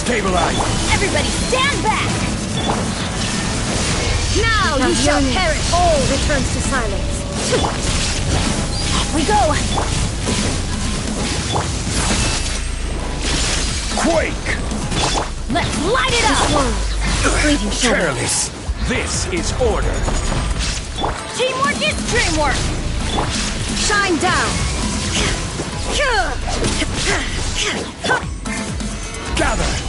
Stabilize! Everybody stand back! Now you shall perish! All returns to silence. Off we go! Quake! Let's light it up! Fleeting shadow. Careless! This is order! Teamwork is dreamwork! Shine down! Gather!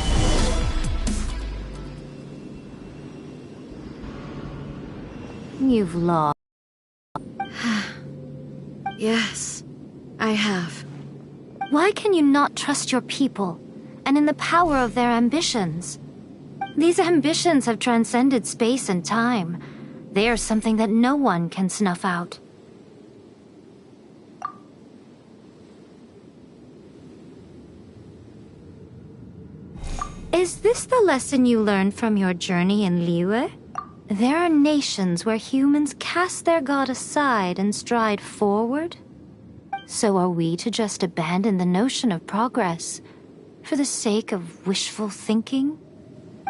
You've lost. Yes, I have. Why can you not trust your people, and in the power of their ambitions? These ambitions have transcended space and time. They are something that no one can snuff out. Is this the lesson you learned from your journey in Liyue? There are nations where humans cast their god aside and stride forward. So are we to just abandon the notion of progress for the sake of wishful thinking?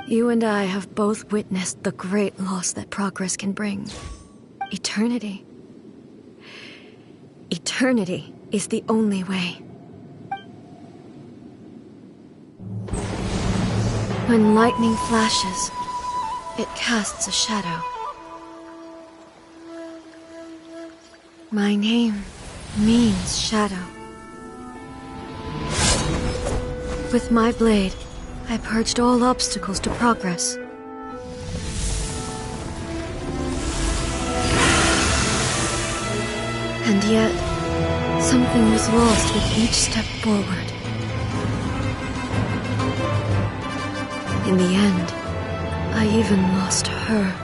You and I have both witnessed the great loss that progress can bring. Eternity. Eternity is the only way. When lightning flashes, it casts a shadow. My name means shadow. With my blade, I purged all obstacles to progress. And yet, something was lost with each step forward. In the end, I even lost her.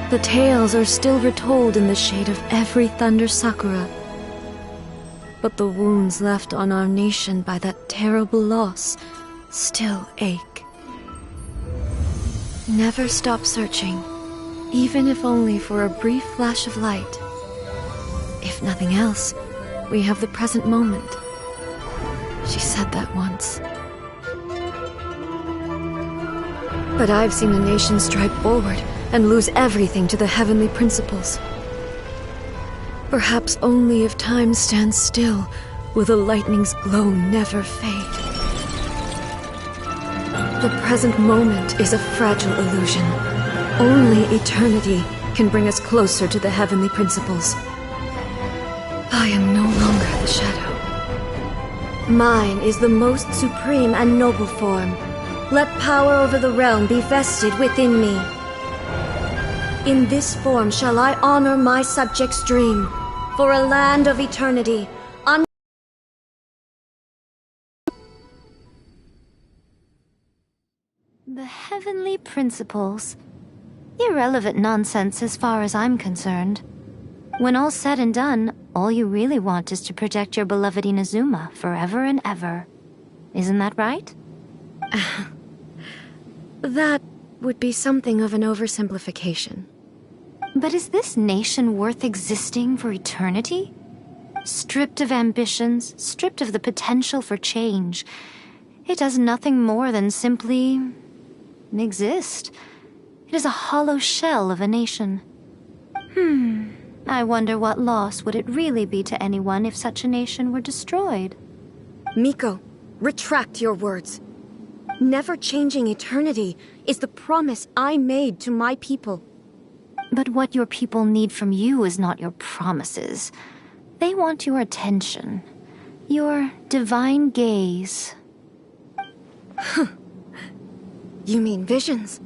The tales are still retold in the shade of every Thunder Sakura. But the wounds left on our nation by that terrible loss still ache. Never stop searching, even if only for a brief flash of light. If nothing else, we have the present moment. She said that once. But I've seen a nation stride forward and lose everything to the heavenly principles. Perhaps only if time stands still will the lightning's glow never fade. The present moment is a fragile illusion. Only eternity can bring us closer to the heavenly principles. I am no longer the shadow. Mine is the most supreme and noble form. Let power over the realm be vested within me. In this form shall I honor my subjects' dream, for a land of eternity. The heavenly principles. Irrelevant nonsense as far as I'm concerned. When all's said and done, all you really want is to protect your beloved Inazuma forever and ever. Isn't that right? That would be something of an oversimplification. But is this nation worth existing for eternity? Stripped of ambitions, stripped of the potential for change, it does nothing more than simply exist. It is a hollow shell of a nation. I wonder what loss would it really be to anyone if such a nation were destroyed? Miko, retract your words. Never changing eternity is the promise I made to my people. But what your people need from you is not your promises. They want your attention. Your divine gaze. You mean visions?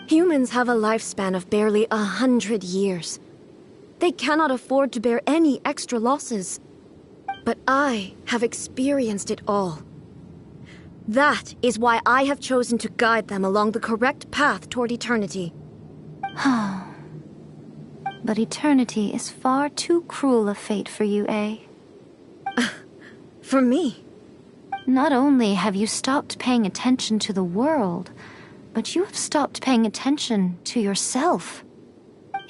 Humans have a lifespan of barely 100 years. They cannot afford to bear any extra losses. But I have experienced it all. That is why I have chosen to guide them along the correct path toward eternity. But eternity is far too cruel a fate for you, eh? For me? Not only have you stopped paying attention to the world, but you have stopped paying attention to yourself.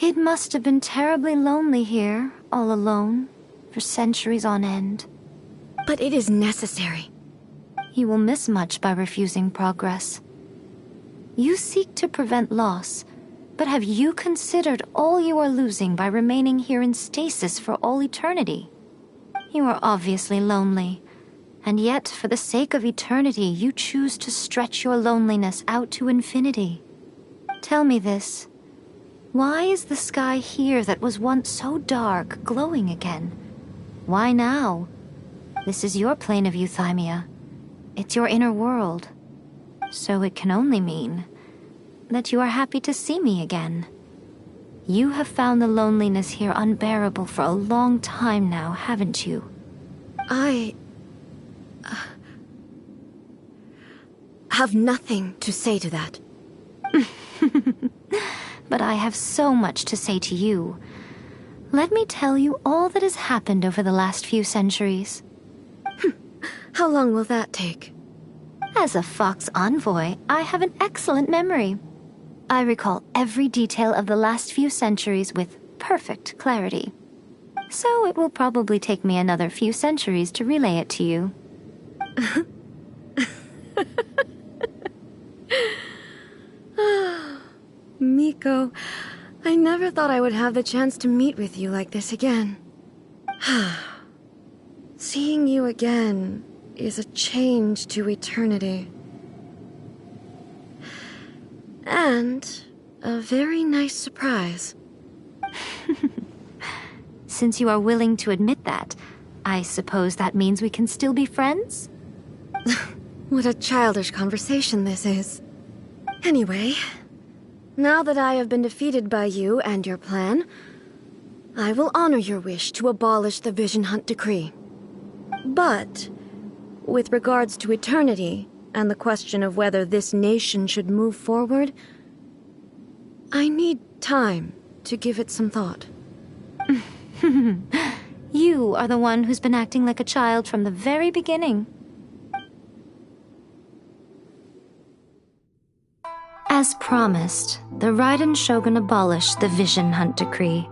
It must have been terribly lonely here, all alone, for centuries on end. But it is necessary. You will miss much by refusing progress. You seek to prevent loss, but have you considered all you are losing by remaining here in stasis for all eternity? You are obviously lonely, and yet for the sake of eternity you choose to stretch your loneliness out to infinity. Tell me this. Why is the sky here that was once so dark glowing again? Why now? This is your plane of euthymia. It's your inner world. So it can only mean that you are happy to see me again. You have found the loneliness here unbearable for a long time now, haven't you? I have nothing to say to that. But I have so much to say to you. Let me tell you all that has happened over the last few centuries. How long will that take? As a Fox envoy, I have an excellent memory. I recall every detail of the last few centuries with perfect clarity. So it will probably take me another few centuries to relay it to you. Miko, I never thought I would have the chance to meet with you like this again. Seeing you again is a change to eternity. And a very nice surprise. Since you are willing to admit that, I suppose that means we can still be friends? What a childish conversation this is. Anyway, now that I have been defeated by you and your plan, I will honor your wish to abolish the Vision Hunt Decree. But, with regards to eternity and the question of whether this nation should move forward, I need time to give it some thought. You are the one who's been acting like a child from the very beginning. As promised, the Raiden Shogun abolished the Vision Hunt Decree.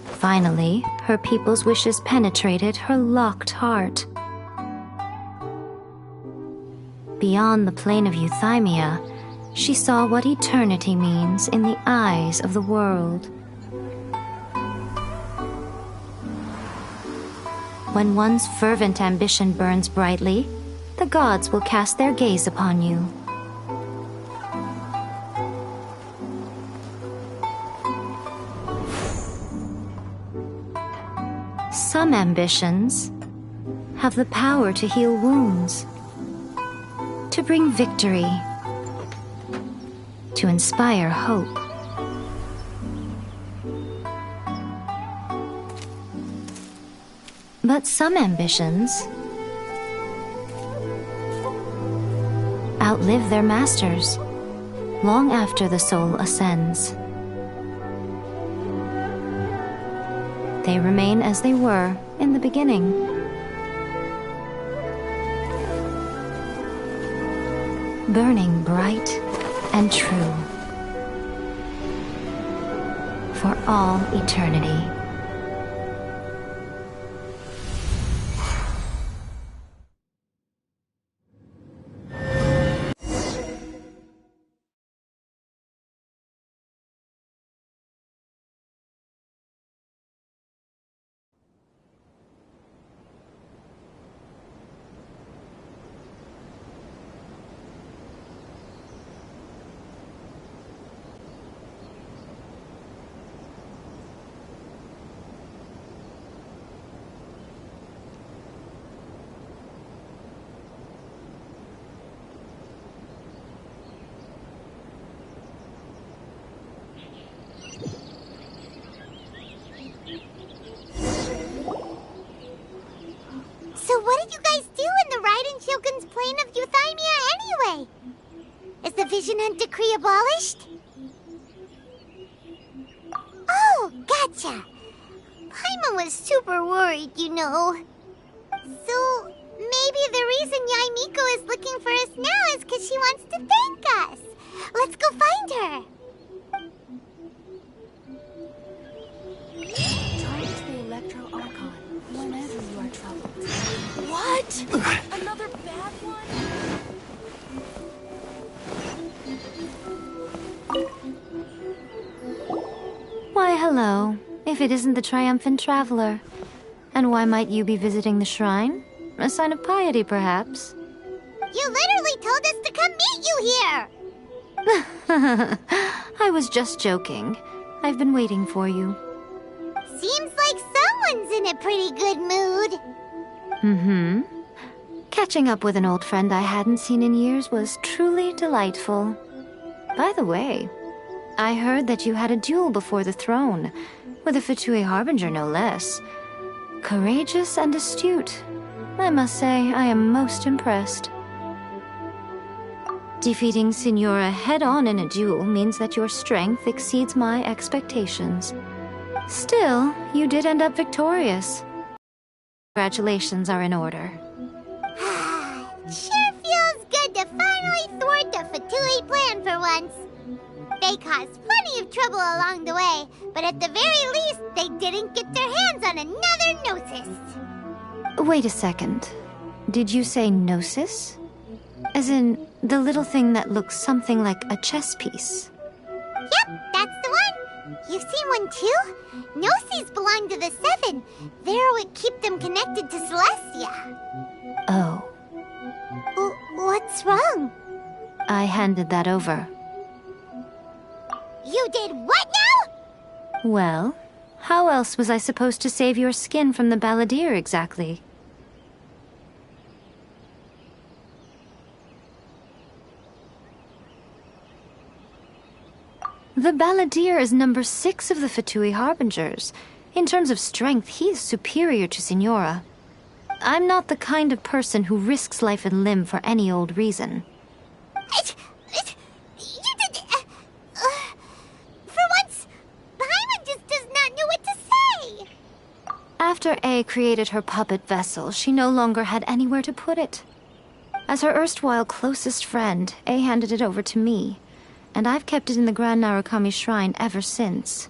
Finally, her people's wishes penetrated her locked heart. Beyond the plane of euthymia, she saw what eternity means in the eyes of the world. When one's fervent ambition burns brightly, the gods will cast their gaze upon you. Some ambitions have the power to heal wounds, to bring victory, to inspire hope. But some ambitions outlive their masters long after the soul ascends. They remain as they were in the beginning. Burning bright and true for all eternity. So what did you guys do in the Raiden Shogun's plane of euthymia anyway? Is the Vision Hunt Decree abolished? Oh, gotcha. Paimon was super worried, you know. So maybe the reason Yae Miko is looking for us now is because she wants to thank us. Let's go find her. Charge the Electro Archon whenever you are troubled. What? Another bad one? Hello, if it isn't the triumphant traveler. And why might you be visiting the shrine? A sign of piety, perhaps? You literally told us to come meet you here! I was just joking. I've been waiting for you. Seems like someone's in a pretty good mood. Mm-hmm. Catching up with an old friend I hadn't seen in years was truly delightful. By the way, I heard that you had a duel before the throne, with a Fatui Harbinger no less. Courageous and astute. I must say, I am most impressed. Defeating Signora head-on in a duel means that your strength exceeds my expectations. Still, you did end up victorious. Congratulations are in order. Sure feels good to finally thwart the Fatui plan for once. They caused plenty of trouble along the way, but at the very least, they didn't get their hands on another Gnosis. Wait a second. Did you say Gnosis? As in, the little thing that looks something like a chess piece? Yep, that's the one. You've seen one too? Gnosis belong to the Seven. They're what keep them connected to Celestia. Oh. What's wrong? I handed that over. You did what now? Well, how else was I supposed to save your skin from the balladeer exactly? The balladeer is number 6 of the Fatui Harbingers. In terms of strength, he is superior to Signora. I'm not the kind of person who risks life and limb for any old reason. For once, Paimon just does not know what to say. After A created her puppet vessel, she no longer had anywhere to put it. As her erstwhile closest friend, A handed it over to me, and I've kept it in the Grand Narukami Shrine ever since.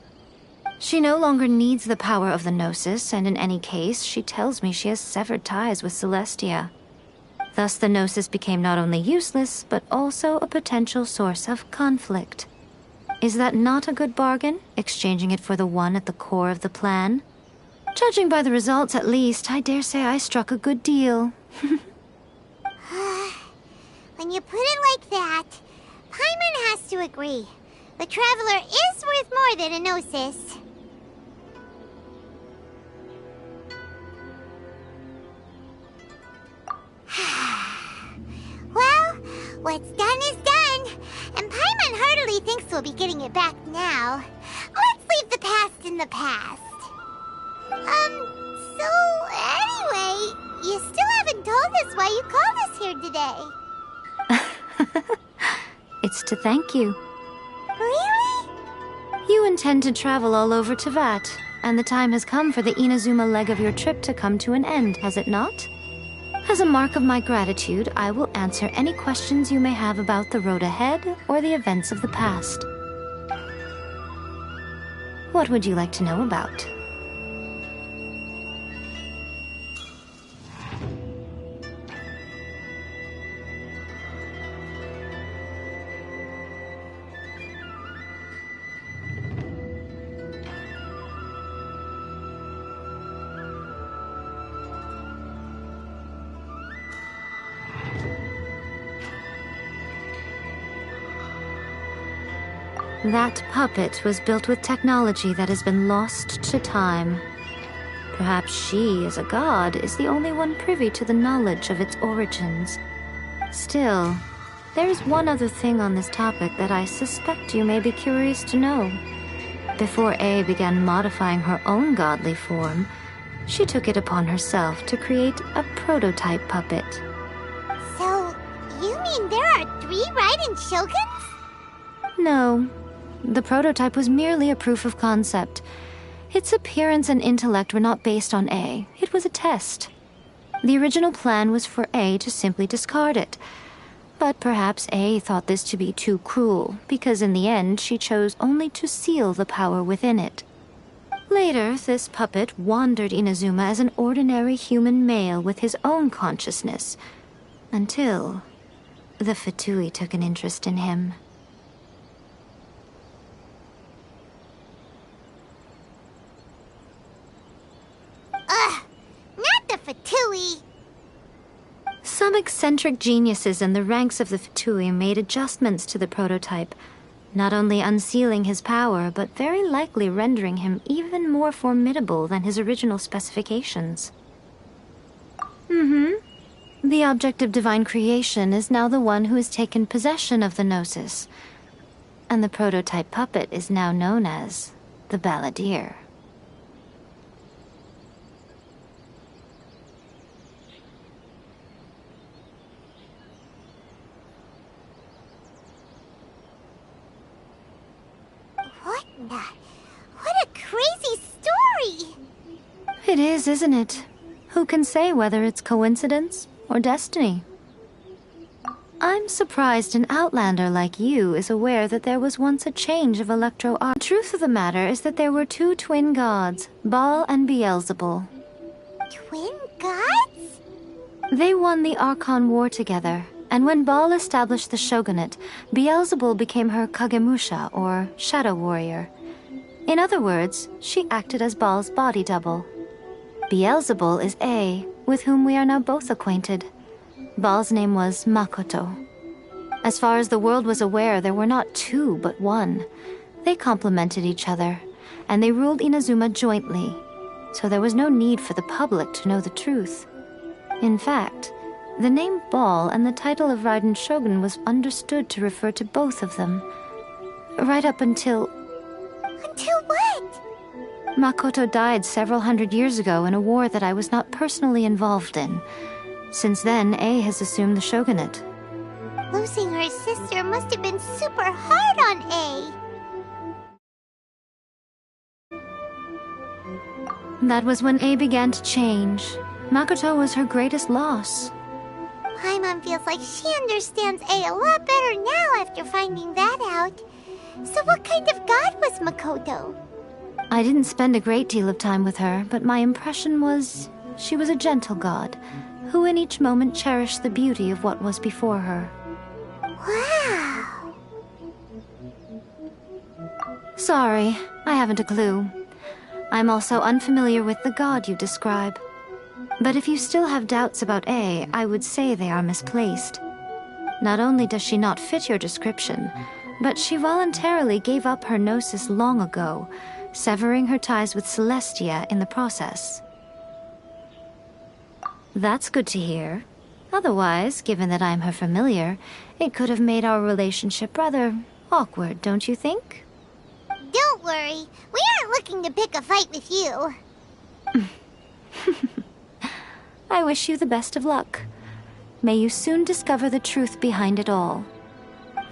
She no longer needs the power of the Gnosis, and in any case, she tells me she has severed ties with Celestia. Thus the Gnosis became not only useless, but also a potential source of conflict. Is that not a good bargain, exchanging it for the one at the core of the plan? Judging by the results, at least, I dare say I struck a good deal. When you put it like that, Paimon has to agree. The Traveler is worth more than a Gnosis. Well, what's done is done, and Paimon heartily thinks we'll be getting it back now. Let's leave the past in the past. So anyway, you still haven't told us why you called us here today. It's to thank you. Really? You intend to travel all over Teyvat, and the time has come for the Inazuma leg of your trip to come to an end, has it not? As a mark of my gratitude, I will answer any questions you may have about the road ahead or the events of the past. What would you like to know about? That puppet was built with technology that has been lost to time. Perhaps she, as a god, is the only one privy to the knowledge of its origins. Still, there is one other thing on this topic that I suspect you may be curious to know. Before A began modifying her own godly form, she took it upon herself to create a prototype puppet. So, you mean there are 3 Raiden Shoguns? No. The prototype was merely a proof of concept. Its appearance and intellect were not based on A. It was a test. The original plan was for A to simply discard it. But perhaps A thought this to be too cruel, because in the end she chose only to seal the power within it. Later, this puppet wandered Inazuma as an ordinary human male with his own consciousness, until the Fatui took an interest in him. Some eccentric geniuses in the ranks of the Fatui made adjustments to the prototype, not only unsealing his power, but very likely rendering him even more formidable than his original specifications. The object of divine creation is now the one who has taken possession of the Gnosis, and the prototype puppet is now known as the Balladeer. What a crazy story! It is, isn't it? Who can say whether it's coincidence or destiny? I'm surprised an outlander like you is aware that there was once a change of electro-art. The truth of the matter is that there were two twin gods, Baal and Beelzebul. Twin gods? They won the Archon War together, and when Baal established the shogunate, Beelzebul became her Kagemusha, or shadow warrior. In other words, she acted as Baal's body double. Beelzebul is A, with whom we are now both acquainted. Baal's name was Makoto. As far as the world was aware, there were not two, but one. They complemented each other, and they ruled Inazuma jointly, so there was no need for the public to know the truth. In fact, the name Baal and the title of Raiden Shogun was understood to refer to both of them. Right up until... Until what? Makoto died several hundred years ago in a war that I was not personally involved in. Since then, A has assumed the shogunate. Losing her sister must have been super hard on A. That was when A began to change. Makoto was her greatest loss. Paimon feels like she understands A lot better now after finding that out. So what kind of god was Makoto? I didn't spend a great deal of time with her, but my impression was she was a gentle god, who in each moment cherished the beauty of what was before her. Wow! Sorry, I haven't a clue. I'm also unfamiliar with the god you describe. But if you still have doubts about A, I would say they are misplaced. Not only does she not fit your description, but she voluntarily gave up her gnosis long ago, severing her ties with Celestia in the process. That's good to hear. Otherwise, given that I'm her familiar, it could have made our relationship rather awkward, don't you think? Don't worry, we aren't looking to pick a fight with you. I wish you the best of luck. May you soon discover the truth behind it all.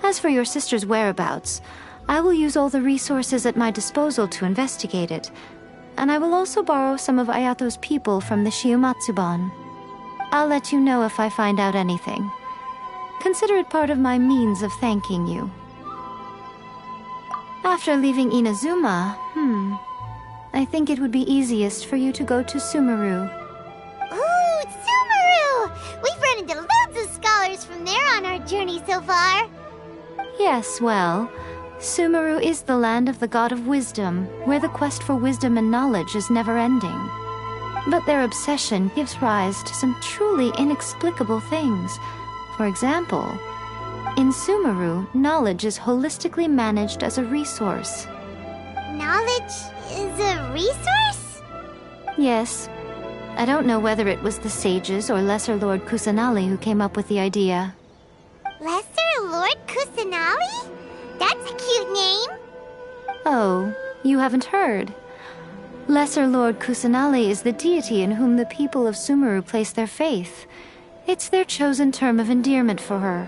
As for your sister's whereabouts, I will use all the resources at my disposal to investigate it, and I will also borrow some of Ayato's people from the Shiumatsuban. I'll let you know if I find out anything. Consider it part of my means of thanking you. After leaving Inazuma, I think it would be easiest for you to go to Sumeru. Ooh, Sumeru! We've run into loads of scholars from there on our journey so far. Yes, well, Sumeru is the land of the god of wisdom, where the quest for wisdom and knowledge is never-ending. But their obsession gives rise to some truly inexplicable things. For example, in Sumeru, knowledge is holistically managed as a resource. Knowledge is a resource? Yes. I don't know whether it was the sages or Lesser Lord Kusanali who came up with the idea. Lesser Lord Kusanali? That's a cute name. Oh, you haven't heard. Lesser Lord Kusanali is the deity in whom the people of Sumeru place their faith. It's their chosen term of endearment for her.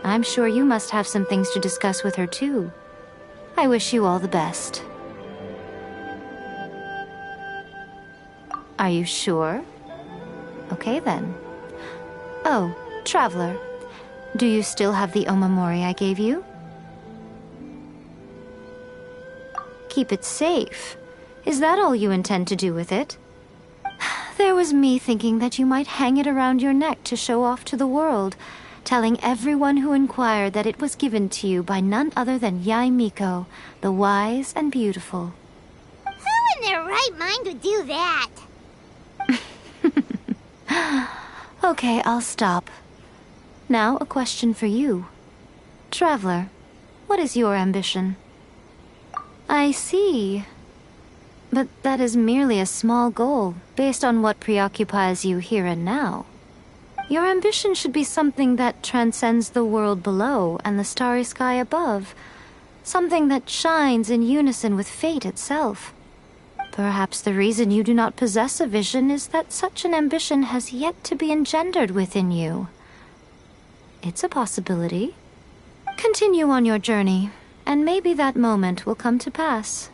I'm sure you must have some things to discuss with her too. I wish you all the best. Are you sure? Okay then. Oh, Traveler. Do you still have the omamori I gave you? Keep it safe. Is that all you intend to do with it? There was me thinking that you might hang it around your neck to show off to the world, telling everyone who inquired that it was given to you by none other than Yae Miko, the wise and beautiful. Who in their right mind would do that? Okay, I'll stop. Now, a question for you. Traveler, what is your ambition? I see. But that is merely a small goal, based on what preoccupies you here and now. Your ambition should be something that transcends the world below and the starry sky above. Something that shines in unison with fate itself. Perhaps the reason you do not possess a vision is that such an ambition has yet to be engendered within you. It's a possibility. Continue on your journey, and maybe that moment will come to pass.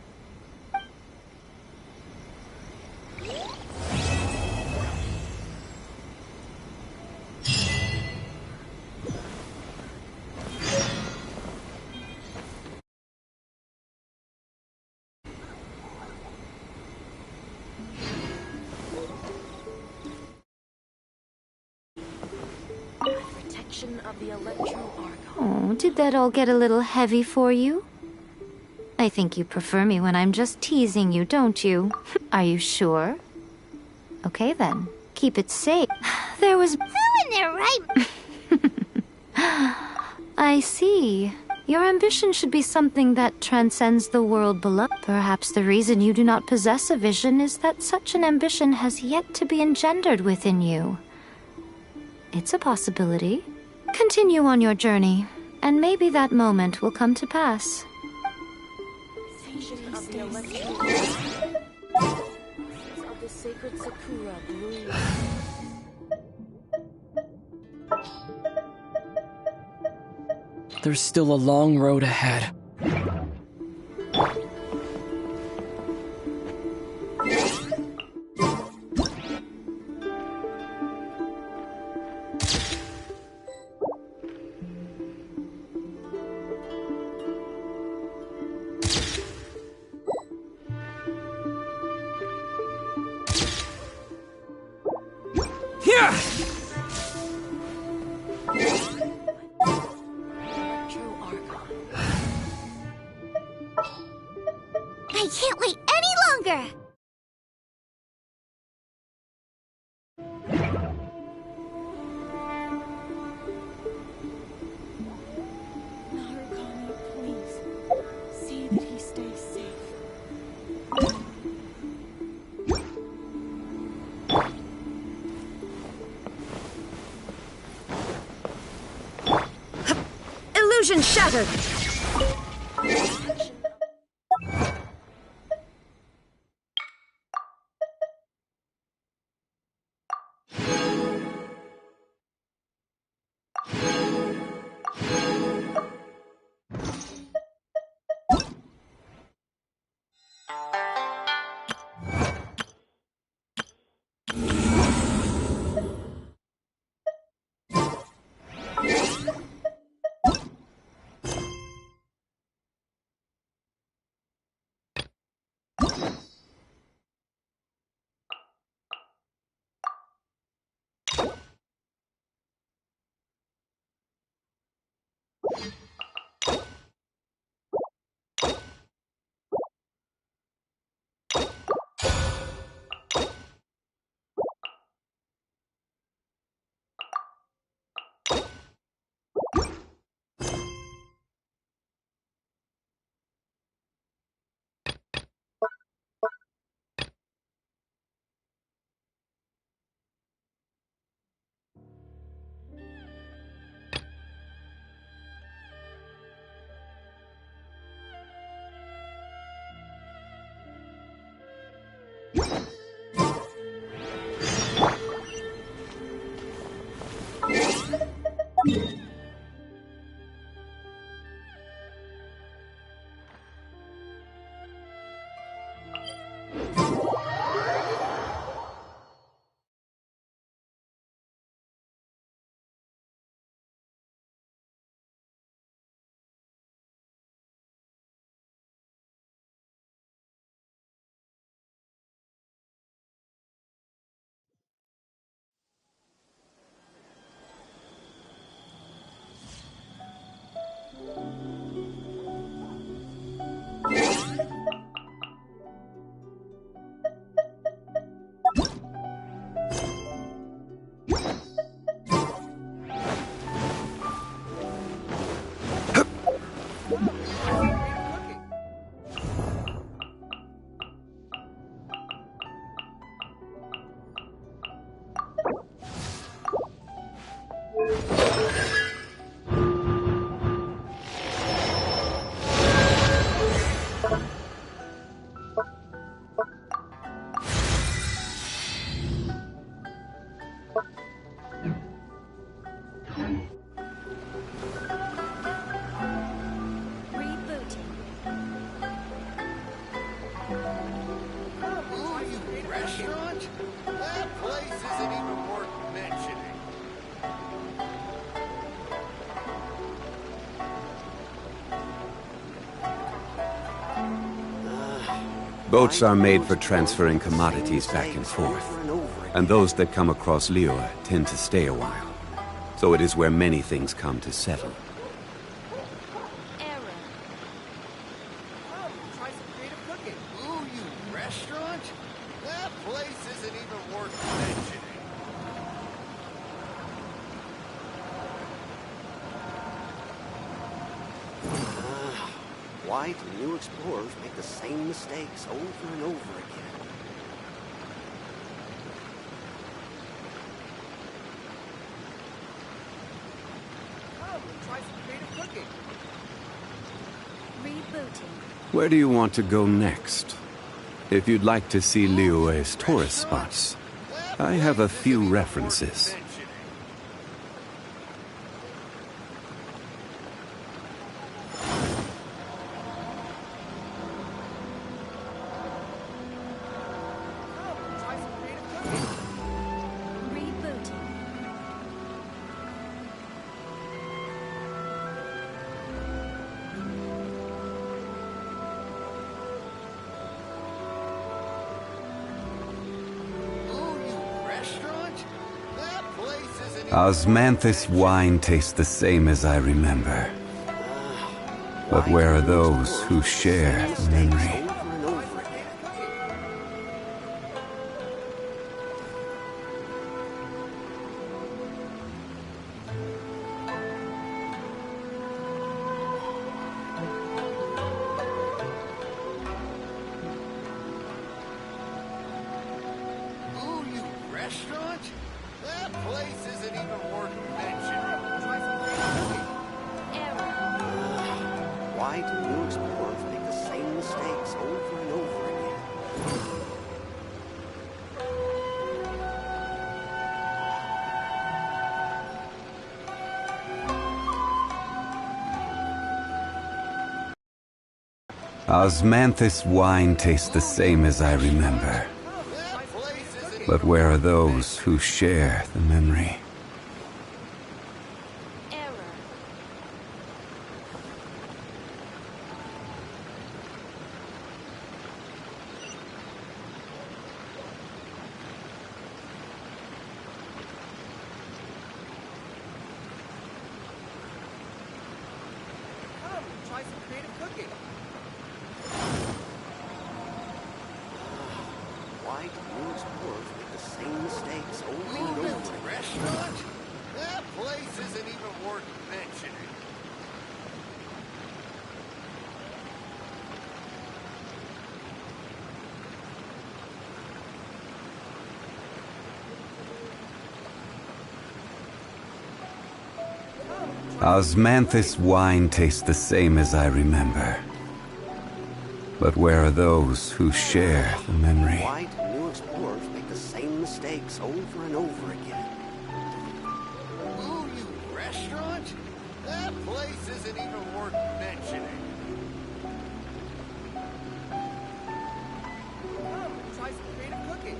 Of the Electro-Argon. Oh, did that all get a little heavy for you? I think you prefer me when I'm just teasing you, don't you? Are you sure? Okay then, keep it safe. There was... Who in their right... I see. Your ambition should be something that transcends the world below. Perhaps the reason you do not possess a vision is that such an ambition has yet to be engendered within you. It's a possibility. Continue on your journey, and maybe that moment will come to pass. Of the Electro of the sacred Sakura bloom. There's still a long road ahead. I can't wait any longer! Narukami, please. See that he stays safe. Illusion shattered! Boats are made for transferring commodities back and forth. And those that come across Liyue tend to stay a while. So it is where many things come to settle. Try some creative cooking. Ooh, you restaurant? That place isn't even worth mentioning. Why do new explorers make the same mistakes over and over again? Try some creative cooking. Rebooting. Where do you want to go next? If you'd like to see Liyue's tourist spots, I have a few references. Try some creative cooking. Rebooting. Ooh, you restaurant? That place isn't even Osmanthus wine tastes the same as I remember. But where are those who share the memory? Over and over again. Ooh, you restaurant? That place isn't even worth mentioning. Try some creative cooking. Error. Why do new explorers make the same mistakes over and over again? Osmanthus wine tastes the same as I remember. That place isn't even But where are those who share the memory? Error. Try some creative cooking. Why do new explorers make the same mistakes over and over again? Restaurant? That place isn't even worth mentioning. Osmanthus wine tastes the same as I remember. But where are those who share the memory? Why do new explorers make the same mistakes over and over again? Ooh, you restaurant? That place isn't even worth mentioning. Try some creative cooking.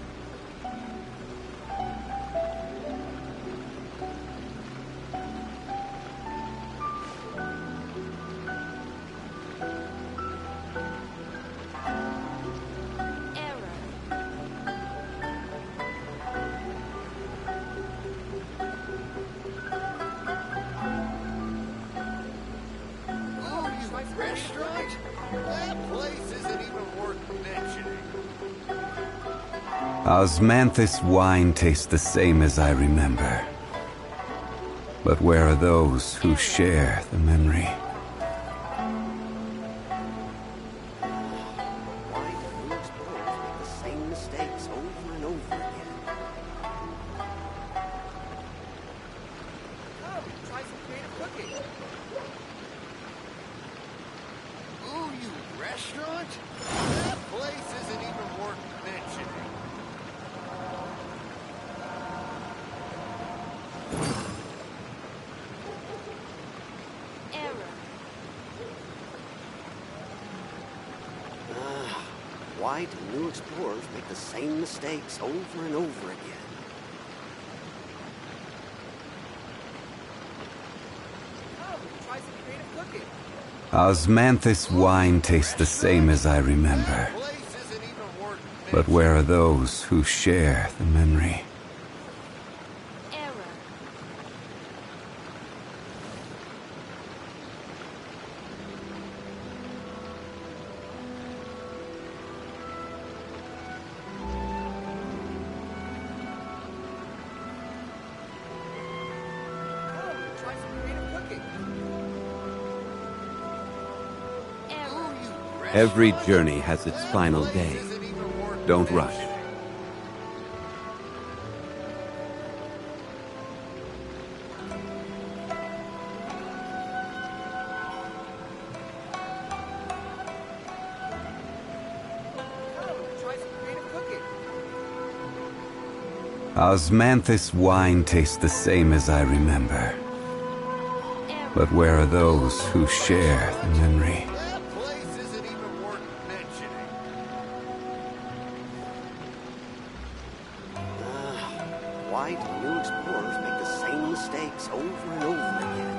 Error. Ooh, you restaurant? That place isn't even worth mentioning. Osmanthus wine tastes the same as I remember. But where are those who share the memory? Why do new explorers make the same mistakes over and over again? Try some creative cooking. Ooh, you restaurant? That place isn't even worth mentioning. Error. Why do new explorers make the same mistakes over and over again? Try some creative cooking. Osmanthus wine tastes the same as I remember. Place isn't even But where are those who share the memory? Every journey has its final day. Don't rush. Osmanthus wine tastes the same as I remember. But where are those who share the memory? Why do new explorers make the same mistakes over and over again?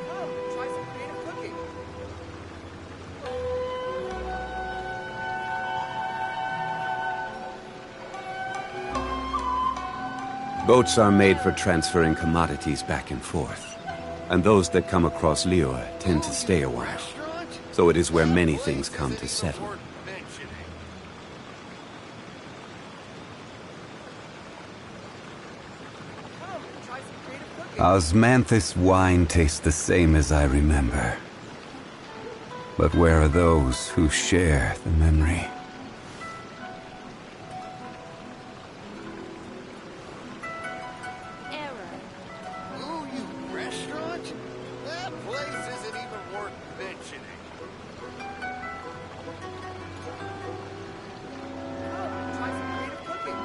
Come, try some creative cooking. Boats are made for transferring commodities back and forth. And those that come across Liyue tend to stay a while. So it is where many things come to settle. Osmanthus wine tastes the same as I remember. But where are those who share the memory? Ooh, you restaurant? That place isn't even worth mentioning. Come, try some creative cooking.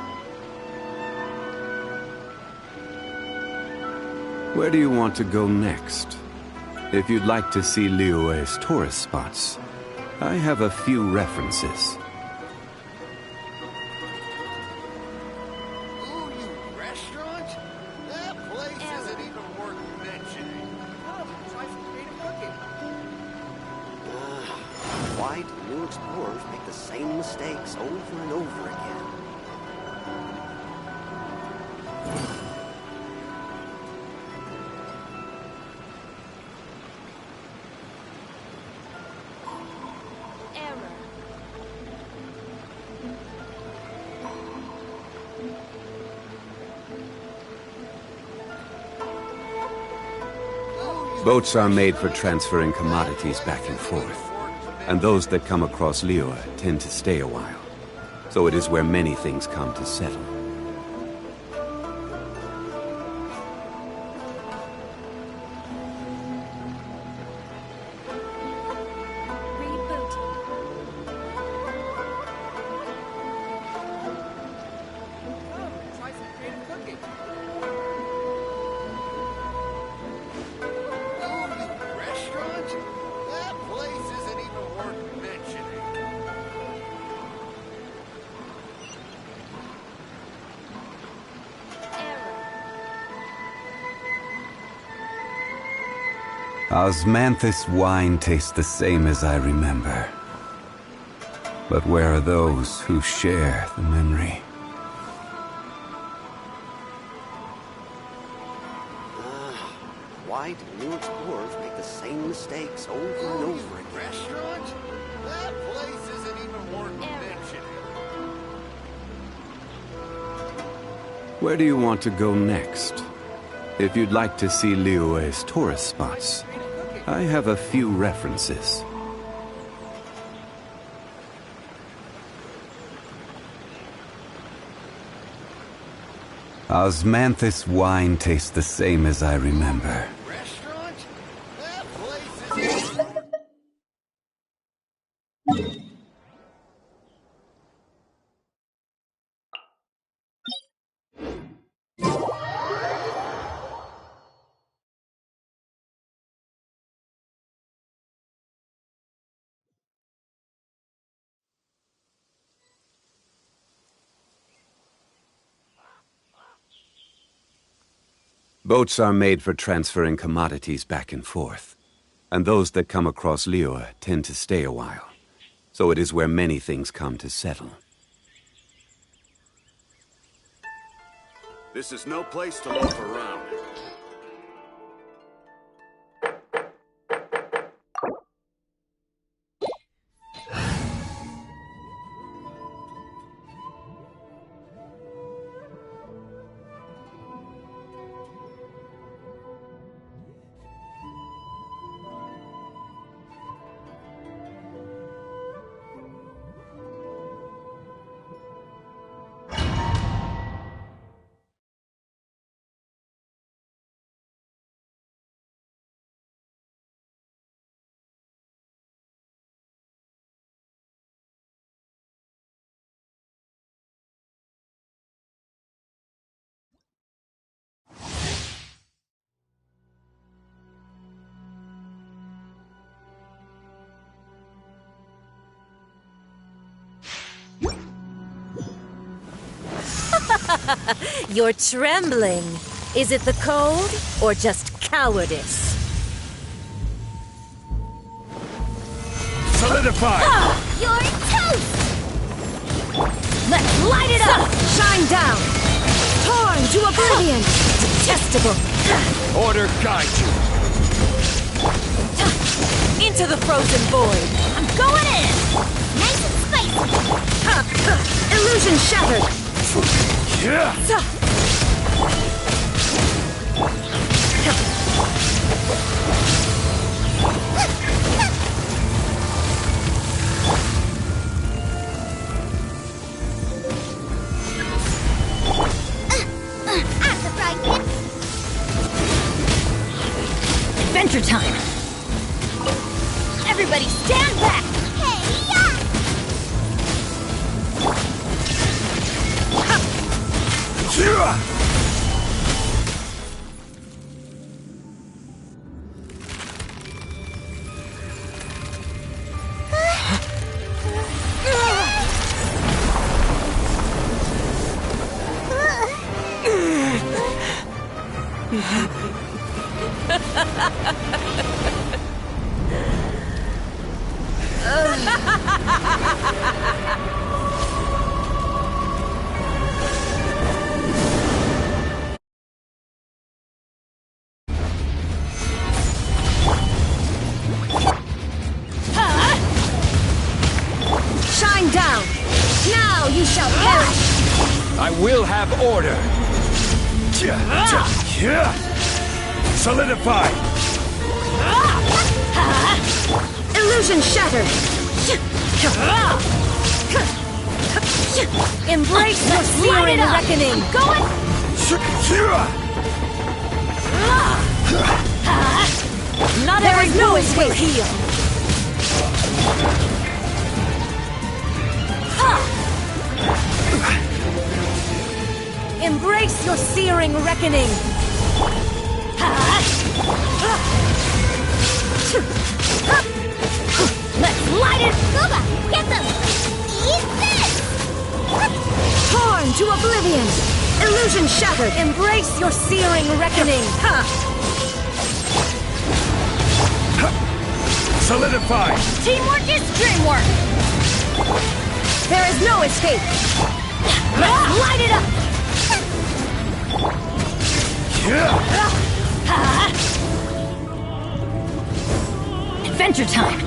Where do you want to go next? If you'd like to see Liyue's tourist spots, I have a few references. Ooh, you restaurant? That place isn't even worth mentioning. Come, try some creative cooking. Why do new explorers make the same mistakes over and over again? Boats are made for transferring commodities back and forth. And those that come across Liyue tend to stay a while. So it is where many things come to settle. Come, try some creative cooking. Ooh, you restaurant? That place isn't even worth mentioning. Osmanthus wine tastes the same as I remember. But where are those who share the memory? Why do new explorers make the same mistakes over and over again? Restaurant? That place isn't even worth mentioning. Where do you want to go next? If you'd like to see Liyue's tourist spots, I have a few references. Osmanthus wine tastes the same as I remember. Restaurant? That place isn't... Boats are made for transferring commodities back and forth. And those that come across Liyue tend to stay a while. So it is where many things come to settle. This is no place to loaf around. You're trembling. Is it the cold or just cowardice? Solidify! You're toast! Let's light it up! Shine down! Torn to oblivion! Detestable! Order guide you! Into the frozen void! I'm going in! Nice and spicy! Illusion shattered! Yeah! Adventure time! Everybody stand back! Shine down! Now you shall perish! I will have order! Solidify! Illusion shattered! Embrace the searing reckoning! Going! Not every noise will heal! Embrace your searing reckoning! Let's light it! Scuba, get them! Eat this! Torn to oblivion! Illusion shattered! Embrace your searing reckoning! Solidify! Teamwork is dreamwork! There is no escape! Let's light it up! Adventure time!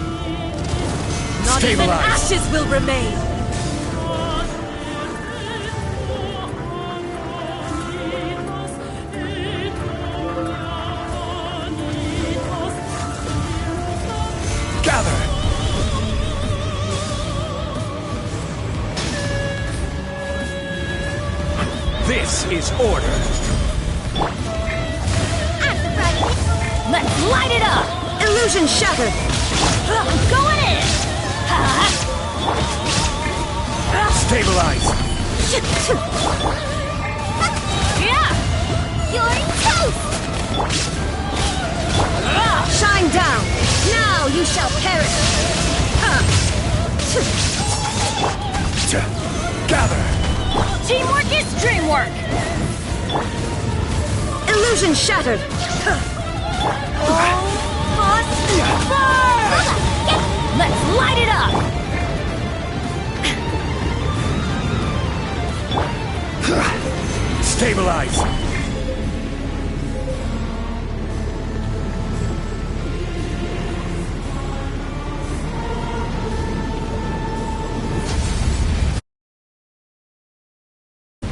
Not even ashes will remain! Gather! This is order! Let's light it up! Illusion shattered! I'm going in! Stabilize! You're toast! Shine down! Now you shall perish! Gather! Teamwork is dreamwork! Illusion shattered! All must burn! Let's light it up! Stabilize!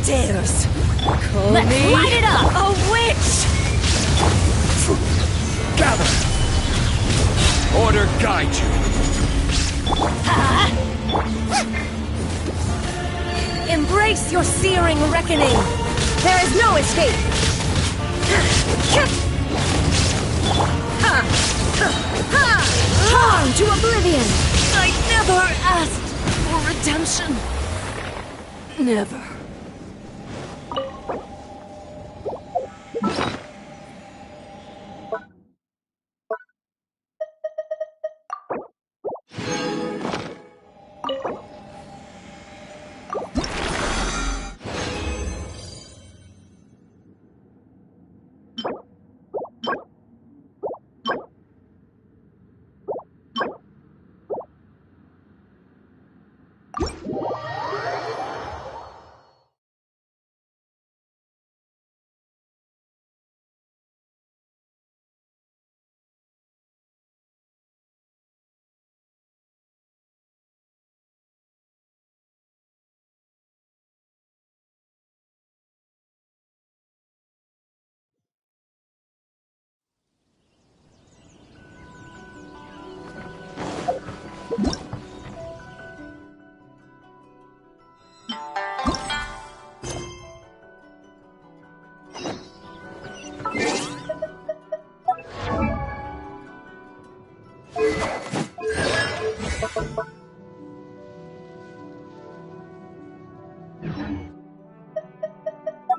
Dares! Let's light it up! A witch! Gather! Order guide you! Embrace your searing reckoning! There is no escape! Torn to oblivion! I never asked for redemption. Never.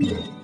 you